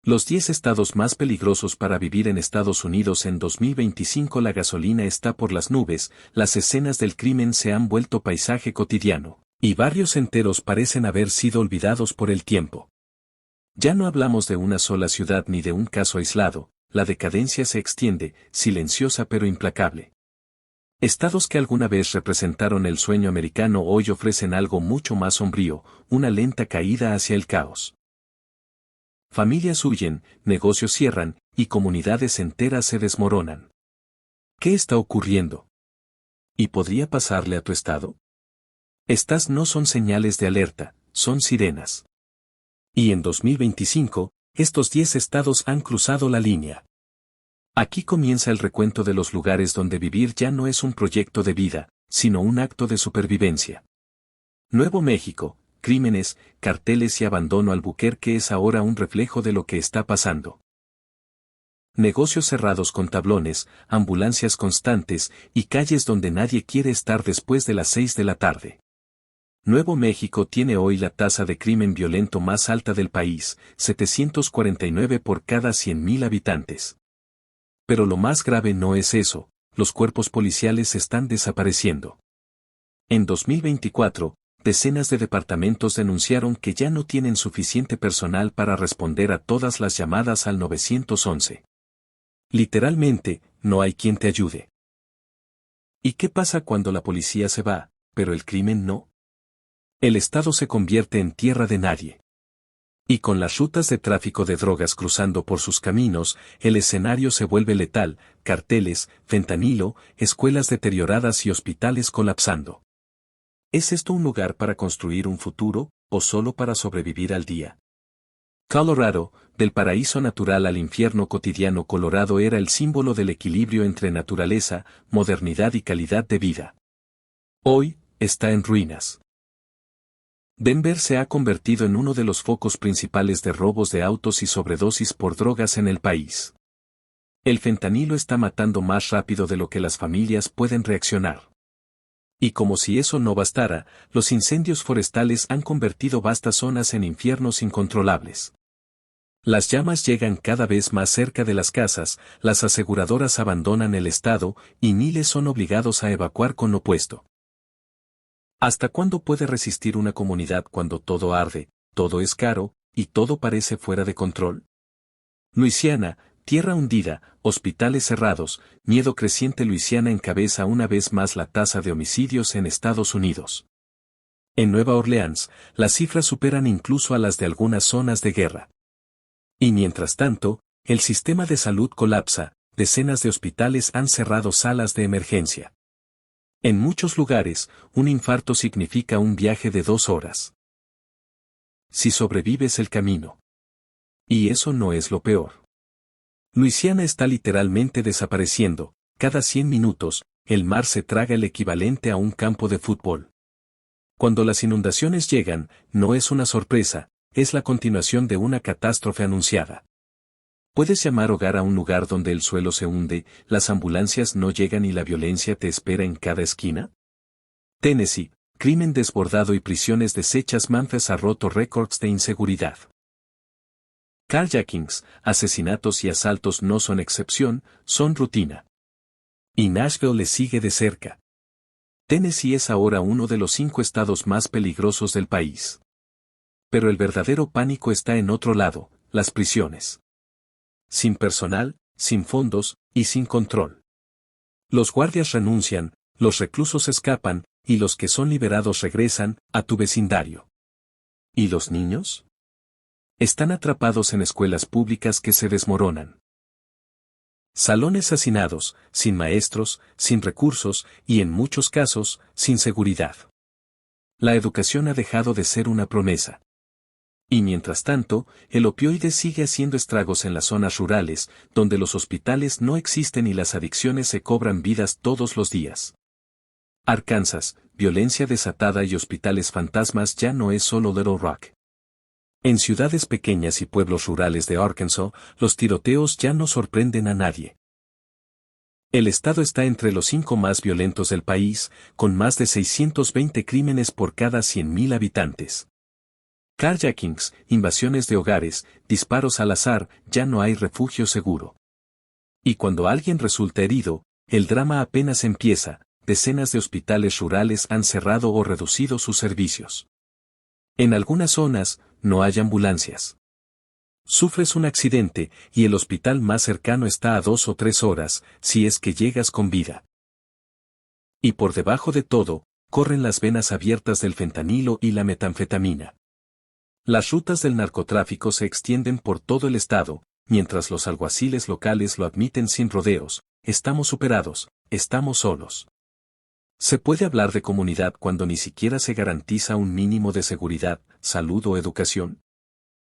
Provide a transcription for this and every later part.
Los 10 estados más peligrosos para vivir en Estados Unidos en 2025. La gasolina está por las nubes, las escenas del crimen se han vuelto paisaje cotidiano, y barrios enteros parecen haber sido olvidados por el tiempo. Ya no hablamos de una sola ciudad ni de un caso aislado, la decadencia se extiende, silenciosa pero implacable. Estados que alguna vez representaron el sueño americano hoy ofrecen algo mucho más sombrío, una lenta caída hacia el caos. Familias huyen, negocios cierran, y comunidades enteras se desmoronan. ¿Qué está ocurriendo? ¿Y podría pasarle a tu estado? Estas no son señales de alerta, son sirenas. Y en 2025, estos 10 estados han cruzado la línea. Aquí comienza el recuento de los lugares donde vivir ya no es un proyecto de vida, sino un acto de supervivencia. Nuevo México, crímenes, carteles y abandono. Albuquerque es ahora un reflejo de lo que está pasando. Negocios cerrados con tablones, ambulancias constantes y calles donde nadie quiere estar después de las 6 de la tarde. Nuevo México tiene hoy la tasa de crimen violento más alta del país, 749 por cada 100.000 habitantes. Pero lo más grave no es eso, los cuerpos policiales están desapareciendo. En 2024, decenas de departamentos denunciaron que ya no tienen suficiente personal para responder a todas las llamadas al 911. Literalmente, no hay quien te ayude. ¿Y qué pasa cuando la policía se va, pero el crimen no? El estado se convierte en tierra de nadie. Y con las rutas de tráfico de drogas cruzando por sus caminos, el escenario se vuelve letal, carteles, fentanilo, escuelas deterioradas y hospitales colapsando. ¿Es esto un lugar para construir un futuro, o solo para sobrevivir al día? Colorado, del paraíso natural al infierno cotidiano. Colorado era el símbolo del equilibrio entre naturaleza, modernidad y calidad de vida. Hoy, está en ruinas. Denver se ha convertido en uno de los focos principales de robos de autos y sobredosis por drogas en el país. El fentanilo está matando más rápido de lo que las familias pueden reaccionar. Y como si eso no bastara, los incendios forestales han convertido vastas zonas en infiernos incontrolables. Las llamas llegan cada vez más cerca de las casas, las aseguradoras abandonan el estado, y miles son obligados a evacuar con lo puesto. ¿Hasta cuándo puede resistir una comunidad cuando todo arde, todo es caro, y todo parece fuera de control? Luisiana, tierra hundida, hospitales cerrados, miedo creciente. Luisiana encabeza una vez más la tasa de homicidios en Estados Unidos. En Nueva Orleans, las cifras superan incluso a las de algunas zonas de guerra. Y mientras tanto, el sistema de salud colapsa, decenas de hospitales han cerrado salas de emergencia. En muchos lugares, un infarto significa un viaje de 2 horas. Si sobrevives el camino. Y eso no es lo peor. Luisiana está literalmente desapareciendo, cada 100 minutos, el mar se traga el equivalente a un campo de fútbol. Cuando las inundaciones llegan, no es una sorpresa, es la continuación de una catástrofe anunciada. ¿Puedes llamar hogar a un lugar donde el suelo se hunde, las ambulancias no llegan y la violencia te espera en cada esquina? Tennessee, crimen desbordado y prisiones deshechas. Memphis ha roto récords de inseguridad. Carjackings, asesinatos y asaltos no son excepción, son rutina. Y Nashville le sigue de cerca. Tennessee es ahora uno de los 5 estados más peligrosos del país. Pero el verdadero pánico está en otro lado, las prisiones. Sin personal, sin fondos, y sin control. Los guardias renuncian, los reclusos escapan, y los que son liberados regresan a tu vecindario. ¿Y los niños? Están atrapados en escuelas públicas que se desmoronan. Salones hacinados, sin maestros, sin recursos, y en muchos casos, sin seguridad. La educación ha dejado de ser una promesa. Y mientras tanto, el opioide sigue haciendo estragos en las zonas rurales, donde los hospitales no existen y las adicciones se cobran vidas todos los días. Arkansas, violencia desatada y hospitales fantasmas. Ya no es solo Little Rock. En ciudades pequeñas y pueblos rurales de Arkansas, los tiroteos ya no sorprenden a nadie. El estado está entre los 5 más violentos del país, con más de 620 crímenes por cada 100.000 habitantes. Carjackings, invasiones de hogares, disparos al azar, ya no hay refugio seguro. Y cuando alguien resulta herido, el drama apenas empieza, decenas de hospitales rurales han cerrado o reducido sus servicios. En algunas zonas, no hay ambulancias. Sufres un accidente, y el hospital más cercano está a 2 o 3 horas, si es que llegas con vida. Y por debajo de todo, corren las venas abiertas del fentanilo y la metanfetamina. Las rutas del narcotráfico se extienden por todo el estado, mientras los alguaciles locales lo admiten sin rodeos: estamos superados, estamos solos. ¿Se puede hablar de comunidad cuando ni siquiera se garantiza un mínimo de seguridad, salud o educación?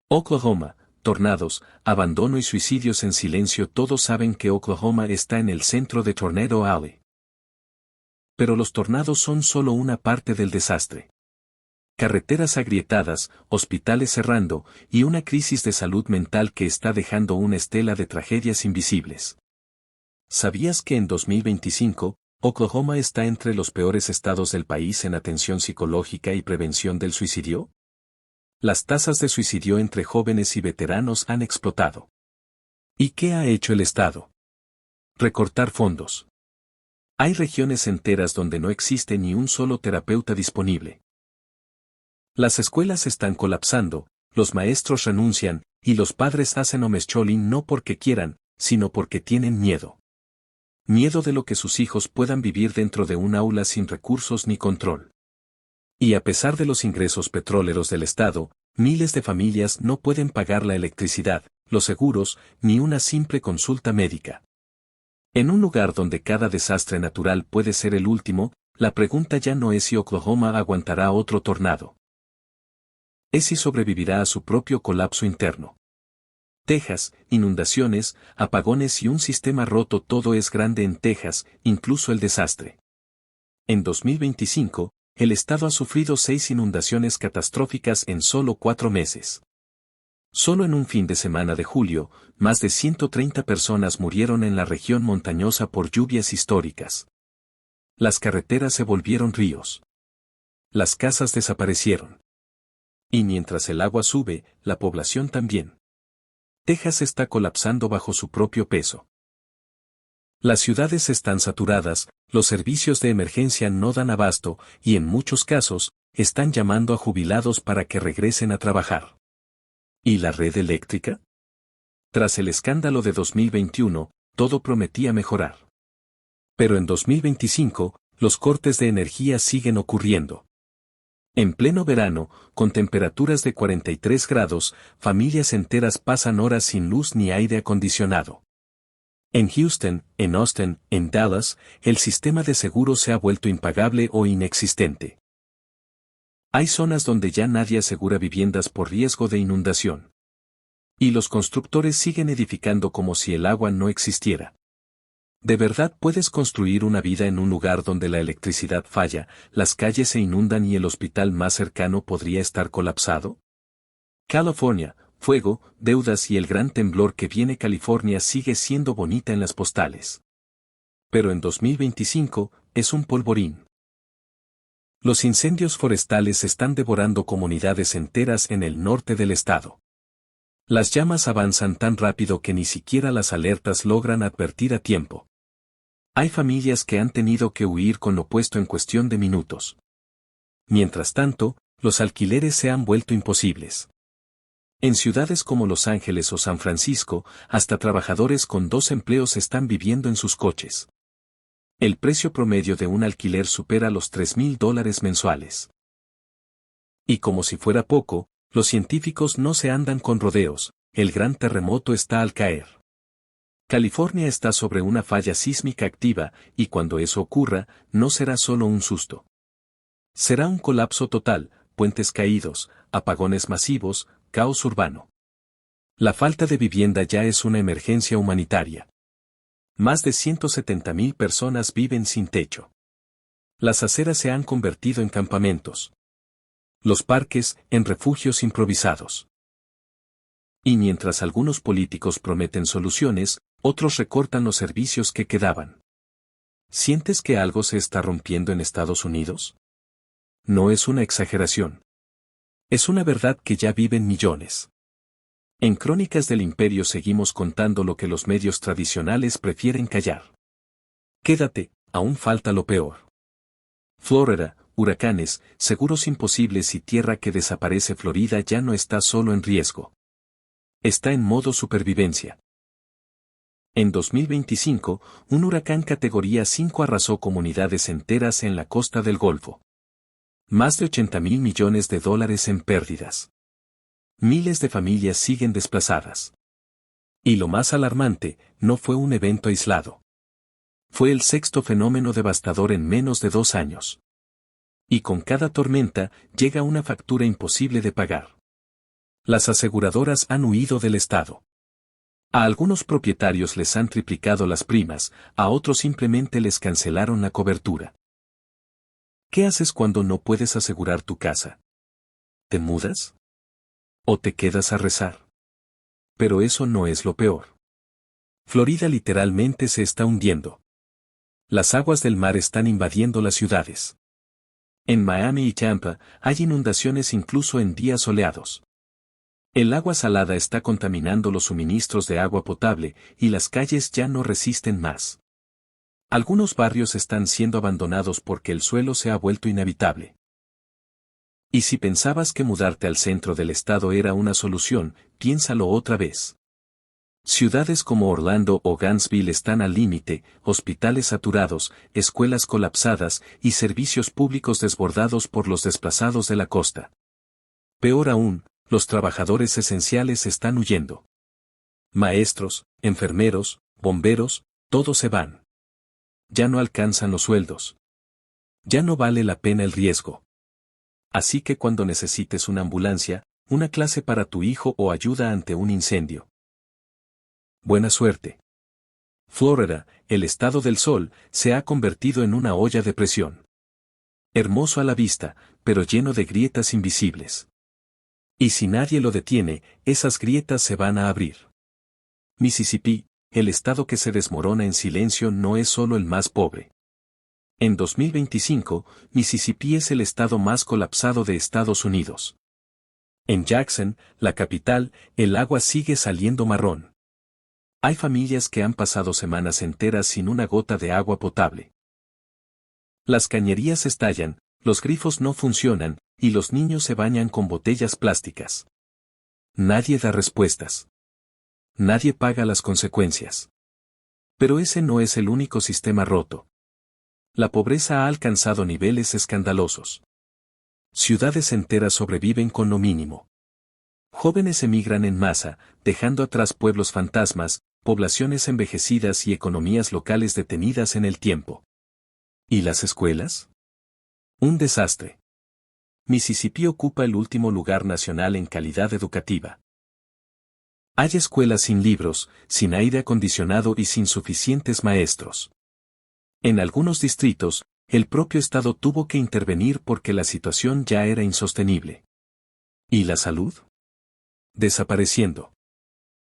Oklahoma, tornados, abandono y suicidios en silencio. Todos saben que Oklahoma está en el centro de Tornado Alley. Pero los tornados son solo una parte del desastre. Carreteras agrietadas, hospitales cerrando, y una crisis de salud mental que está dejando una estela de tragedias invisibles. ¿Sabías que en 2025, Oklahoma está entre los peores estados del país en atención psicológica y prevención del suicidio? Las tasas de suicidio entre jóvenes y veteranos han explotado. ¿Y qué ha hecho el Estado? Recortar fondos. Hay regiones enteras donde no existe ni un solo terapeuta disponible. Las escuelas están colapsando, los maestros renuncian, y los padres hacen homeschooling no porque quieran, sino porque tienen miedo. Miedo de lo que sus hijos puedan vivir dentro de un aula sin recursos ni control. Y a pesar de los ingresos petroleros del Estado, miles de familias no pueden pagar la electricidad, los seguros, ni una simple consulta médica. En un lugar donde cada desastre natural puede ser el último, la pregunta ya no es si Oklahoma aguantará otro tornado. Es si sobrevivirá a su propio colapso interno. Texas, inundaciones, apagones y un sistema roto. Todo es grande en Texas, incluso el desastre. En 2025, el estado ha sufrido 6 inundaciones catastróficas en solo 4 meses. Solo en un fin de semana de julio, más de 130 personas murieron en la región montañosa por lluvias históricas. Las carreteras se volvieron ríos. Las casas desaparecieron. Y mientras el agua sube, la población también. Texas está colapsando bajo su propio peso. Las ciudades están saturadas, los servicios de emergencia no dan abasto, y en muchos casos, están llamando a jubilados para que regresen a trabajar. ¿Y la red eléctrica? Tras el escándalo de 2021, todo prometía mejorar. Pero en 2025, los cortes de energía siguen ocurriendo. En pleno verano, con temperaturas de 43 grados, familias enteras pasan horas sin luz ni aire acondicionado. En Houston, en Austin, en Dallas, el sistema de seguro se ha vuelto impagable o inexistente. Hay zonas donde ya nadie asegura viviendas por riesgo de inundación. Y los constructores siguen edificando como si el agua no existiera. ¿De verdad puedes construir una vida en un lugar donde la electricidad falla, las calles se inundan y el hospital más cercano podría estar colapsado? California, fuego, deudas y el gran temblor que viene. California sigue siendo bonita en las postales. Pero en 2025, es un polvorín. Los incendios forestales están devorando comunidades enteras en el norte del estado. Las llamas avanzan tan rápido que ni siquiera las alertas logran advertir a tiempo. Hay familias que han tenido que huir con lo puesto en cuestión de minutos. Mientras tanto, los alquileres se han vuelto imposibles. En ciudades como Los Ángeles o San Francisco, hasta trabajadores con 2 empleos están viviendo en sus coches. El precio promedio de un alquiler supera los $3,000 mensuales. Y como si fuera poco, los científicos no se andan con rodeos, el gran terremoto está al caer. California está sobre una falla sísmica activa, y cuando eso ocurra, no será solo un susto. Será un colapso total, puentes caídos, apagones masivos, caos urbano. La falta de vivienda ya es una emergencia humanitaria. Más de 170,000 personas viven sin techo. Las aceras se han convertido en campamentos. Los parques, en refugios improvisados. Y mientras algunos políticos prometen soluciones, otros recortan los servicios que quedaban. ¿Sientes que algo se está rompiendo en Estados Unidos? No es una exageración. Es una verdad que ya viven millones. En Crónicas del Imperio seguimos contando lo que los medios tradicionales prefieren callar. Quédate, aún falta lo peor. Florida, huracanes, seguros imposibles y tierra que desaparece. Florida ya no está solo en riesgo. Está en modo supervivencia. En 2025, un huracán categoría 5 arrasó comunidades enteras en la costa del Golfo. Más de $80.000 millones en pérdidas. Miles de familias siguen desplazadas. Y lo más alarmante, no fue un evento aislado. Fue el sexto fenómeno devastador en menos de 2 años. Y con cada tormenta, llega una factura imposible de pagar. Las aseguradoras han huido del estado. A algunos propietarios les han triplicado las primas, a otros simplemente les cancelaron la cobertura. ¿Qué haces cuando no puedes asegurar tu casa? ¿Te mudas? ¿O te quedas a rezar? Pero eso no es lo peor. Florida literalmente se está hundiendo. Las aguas del mar están invadiendo las ciudades. En Miami y Tampa hay inundaciones incluso en días soleados. El agua salada está contaminando los suministros de agua potable y las calles ya no resisten más. Algunos barrios están siendo abandonados porque el suelo se ha vuelto inhabitable. Y si pensabas que mudarte al centro del estado era una solución, piénsalo otra vez. Ciudades como Orlando o Gainesville están al límite, hospitales saturados, escuelas colapsadas y servicios públicos desbordados por los desplazados de la costa. Peor aún, los trabajadores esenciales están huyendo. Maestros, enfermeros, bomberos, todos se van. Ya no alcanzan los sueldos. Ya no vale la pena el riesgo. Así que cuando necesites una ambulancia, una clase para tu hijo o ayuda ante un incendio. Buena suerte. Florida, el estado del sol, se ha convertido en una olla de presión. Hermoso a la vista, pero lleno de grietas invisibles. Y si nadie lo detiene, esas grietas se van a abrir. Mississippi, el estado que se desmorona en silencio, no es solo el más pobre. En 2025, Mississippi es el estado más colapsado de Estados Unidos. En Jackson, la capital, el agua sigue saliendo marrón. Hay familias que han pasado semanas enteras sin una gota de agua potable. Las cañerías estallan, los grifos no funcionan, y los niños se bañan con botellas plásticas. Nadie da respuestas. Nadie paga las consecuencias. Pero ese no es el único sistema roto. La pobreza ha alcanzado niveles escandalosos. Ciudades enteras sobreviven con lo mínimo. Jóvenes emigran en masa, dejando atrás pueblos fantasmas, poblaciones envejecidas y economías locales detenidas en el tiempo. ¿Y las escuelas? Un desastre. Mississippi ocupa el último lugar nacional en calidad educativa. Hay escuelas sin libros, sin aire acondicionado y sin suficientes maestros. En algunos distritos, el propio Estado tuvo que intervenir porque la situación ya era insostenible. ¿Y la salud? Desapareciendo.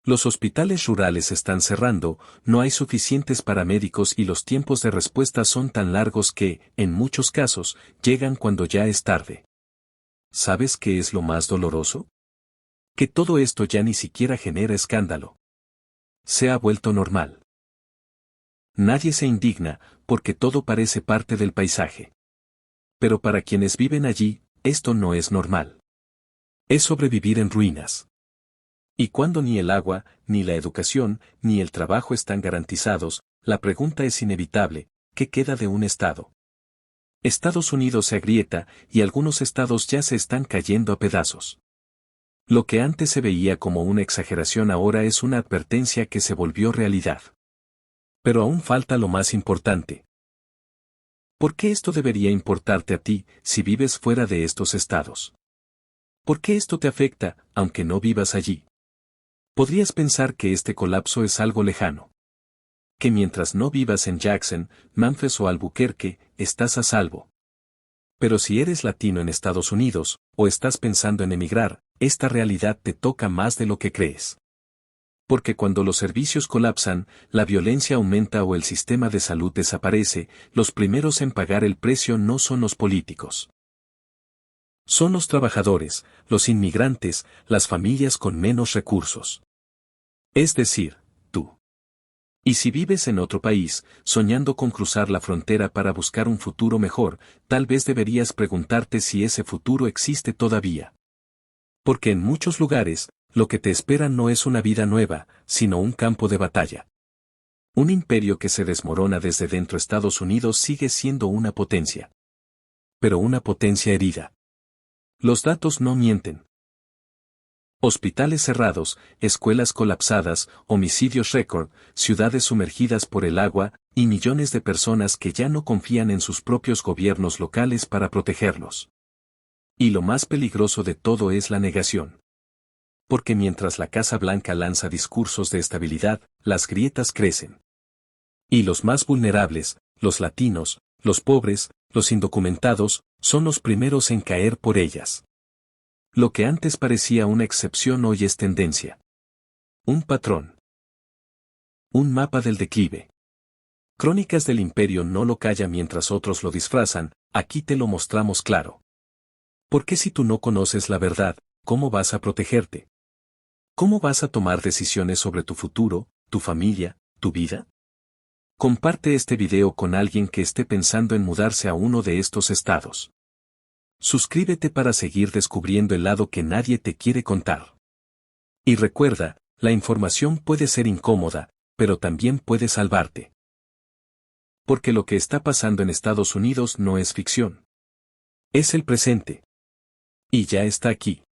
Los hospitales rurales están cerrando, no hay suficientes paramédicos y los tiempos de respuesta son tan largos que, en muchos casos, llegan cuando ya es tarde. ¿Sabes qué es lo más doloroso? Que todo esto ya ni siquiera genera escándalo. Se ha vuelto normal. Nadie se indigna, porque todo parece parte del paisaje. Pero para quienes viven allí, esto no es normal. Es sobrevivir en ruinas. Y cuando ni el agua, ni la educación, ni el trabajo están garantizados, la pregunta es inevitable: ¿qué queda de un Estado? Estados Unidos se agrieta, y algunos estados ya se están cayendo a pedazos. Lo que antes se veía como una exageración ahora es una advertencia que se volvió realidad. Pero aún falta lo más importante. ¿Por qué esto debería importarte a ti, si vives fuera de estos estados? ¿Por qué esto te afecta, aunque no vivas allí? Podrías pensar que este colapso es algo lejano. Que mientras no vivas en Jackson, Memphis o Albuquerque, estás a salvo. Pero si eres latino en Estados Unidos, o estás pensando en emigrar, esta realidad te toca más de lo que crees. Porque cuando los servicios colapsan, la violencia aumenta o el sistema de salud desaparece, los primeros en pagar el precio no son los políticos. Son los trabajadores, los inmigrantes, las familias con menos recursos. Es decir, tú. Y si vives en otro país, soñando con cruzar la frontera para buscar un futuro mejor, tal vez deberías preguntarte si ese futuro existe todavía. Porque en muchos lugares, lo que te espera no es una vida nueva, sino un campo de batalla. Un imperio que se desmorona desde dentro. Estados Unidos sigue siendo una potencia. Pero una potencia herida. Los datos no mienten. Hospitales cerrados, escuelas colapsadas, homicidios récord, ciudades sumergidas por el agua, y millones de personas que ya no confían en sus propios gobiernos locales para protegerlos. Y lo más peligroso de todo es la negación. Porque mientras la Casa Blanca lanza discursos de estabilidad, las grietas crecen. Y los más vulnerables, los latinos, los pobres, los indocumentados, son los primeros en caer por ellas. Lo que antes parecía una excepción hoy es tendencia. Un patrón. Un mapa del declive. Crónicas del Imperio no lo calla mientras otros lo disfrazan, aquí te lo mostramos claro. Porque si tú no conoces la verdad, ¿cómo vas a protegerte? ¿Cómo vas a tomar decisiones sobre tu futuro, tu familia, tu vida? Comparte este video con alguien que esté pensando en mudarse a uno de estos estados. Suscríbete para seguir descubriendo el lado que nadie te quiere contar. Y recuerda, la información puede ser incómoda, pero también puede salvarte. Porque lo que está pasando en Estados Unidos no es ficción. Es el presente. Y ya está aquí.